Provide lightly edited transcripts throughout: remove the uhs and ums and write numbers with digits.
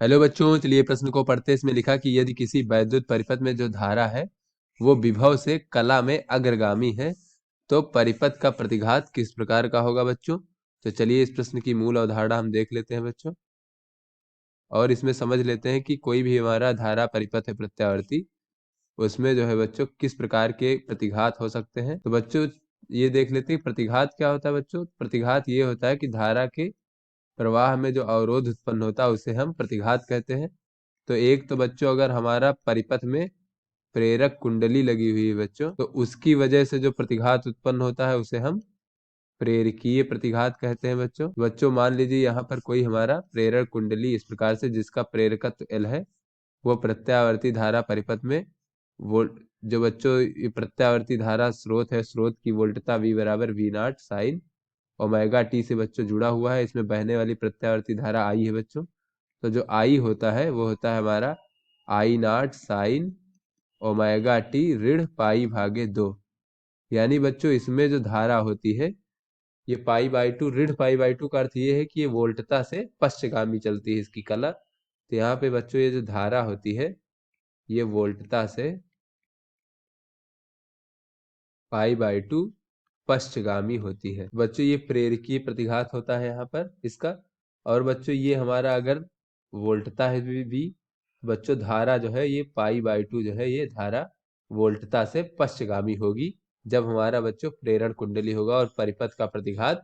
Hello बच्चों, चलिए प्रश्न को पढ़ते हैं। इसमें लिखा कि यदि किसी वैद्युत परिपथ में जो धारा है वो विभव से कला में अग्रगामी है तो परिपथ का प्रतिघात किस प्रकार का होगा बच्चों। तो चलिए इस प्रश्न की मूल अवधारणा हम देख लेते हैं बच्चों, और इसमें समझ लेते हैं कि कोई भी हमारा धारा परिपथ है प्रत्यावर्ती, उसमें जो है बच्चों किस प्रकार के प्रतिघात हो सकते हैं। तो बच्चों ये देख लेते हैं प्रतिघात क्या होता है। बच्चों प्रतिघात ये होता है कि धारा के प्रवाह में जो अवरोध उत्पन्न होता है उसे हम प्रतिघात कहते हैं। तो एक तो बच्चों अगर हमारा परिपथ में प्रेरक कुंडली लगी हुई है बच्चों, तो उसकी वजह से जो प्रतिघात उत्पन्न होता है उसे हम प्रेरकीय प्रतिघात कहते हैं बच्चों। बच्चों मान लीजिए यहाँ पर कोई हमारा प्रेरक कुंडली इस प्रकार से जिसका प्रेरकत्व L है, वो प्रत्यावर्ती धारा परिपथ में वोल्ट जो बच्चों ये प्रत्यावर्ती धारा स्रोत है, स्रोत की वोल्टता V बराबर V0 साइन ओमेगा टी से बच्चों जुड़ा हुआ है। इसमें बहने वाली प्रत्यावर्ती धारा I है बच्चों। तो जो I होता है वो होता है हमारा I0 साइन ओमेगा टी ऋण पाई भागे 2। यानी बच्चों इसमें जो धारा होती है ये π/2 ऋण π/2 का अर्थ ये है कि ये वोल्टता से पश्चगामी चलती है इसकी कला। तो यहाँ पे बच्चों ये जो धारा होती है ये वोल्टता से π/2 पश्चगामी होती है बच्चों। ये प्रेरकीय प्रतिघात होता है यहाँ पर इसका। और बच्चों ये हमारा अगर वोल्टता है भी बच्चों, धारा जो है ये π/2 जो है ये धारा वोल्टता से पश्चगामी होगी जब हमारा बच्चों प्रेरण कुंडली होगा और परिपथ का प्रतिघात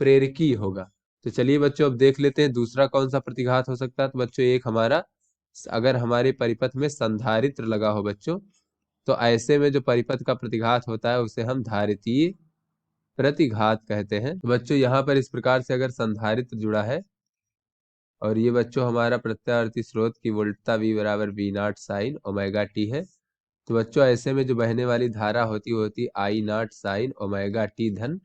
प्रेरकीय होगा। तो चलिए बच्चों अब देख लेते हैं दूसरा कौन सा प्रतिघात हो सकता है। तो बच्चों एक हमारा अगर हमारे परिपथ में संधारित्र लगा हो बच्चों, तो ऐसे में जो परिपथ का प्रतिघात होता है उसे हम धारितीय प्रतिघात कहते हैं। तो बच्चों यहाँ पर इस प्रकार से अगर संधारित्र जुड़ा है और ये बच्चों हमारा प्रत्यावर्ती स्रोत की वोल्टता V बराबर V0 साइन ओमेगा टी है, तो बच्चों ऐसे में जो बहने वाली धारा होती I0 साइन ओमेगा टी धन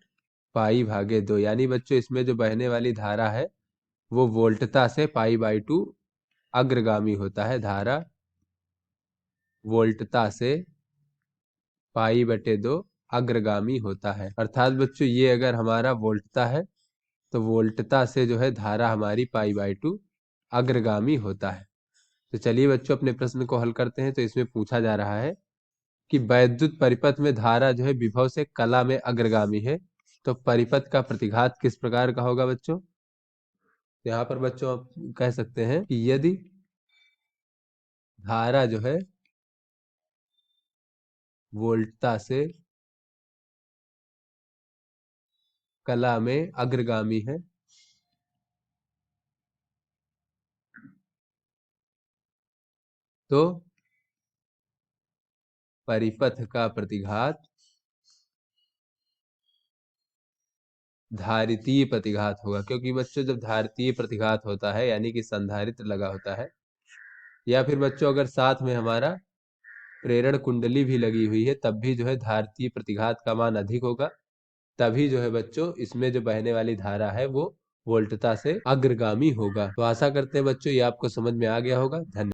π/2। यानी बच्चों इसमें जो बहने वाली धारा है वो वोल्टता से π/2 अग्रगामी होता है। धारा वोल्टता से π/2 अग्रगामी होता है। अर्थात बच्चों ये अगर हमारा वोल्टता है तो वोल्टता से जो है धारा हमारी π/2 अग्रगामी होता है। तो चलिए बच्चों अपने प्रश्न को हल करते हैं। तो इसमें पूछा जा रहा है कि वैद्युत परिपथ में धारा जो है विभव से कला में अग्रगामी है तो परिपथ का प्रतिघात किस प्रकार का होगा बच्चों। तो यहाँ पर बच्चों आप कह सकते हैं कि यदि धारा जो है वोल्टता से कला में अग्रगामी है तो परिपथ का प्रतिघात धारितीय प्रतिघात होगा। क्योंकि बच्चों जब धारितीय प्रतिघात होता है यानी कि संधारित्र लगा होता है, या फिर बच्चों अगर साथ में हमारा प्रेरण कुंडली भी लगी हुई है, तब भी जो है धारितीय प्रतिघात का मान अधिक होगा। तभी जो है बच्चों इसमें जो बहने वाली धारा है वो वोल्टता से अग्रगामी होगा। तो आशा करते हैं बच्चों ये आपको समझ में आ गया होगा। धन्यवाद।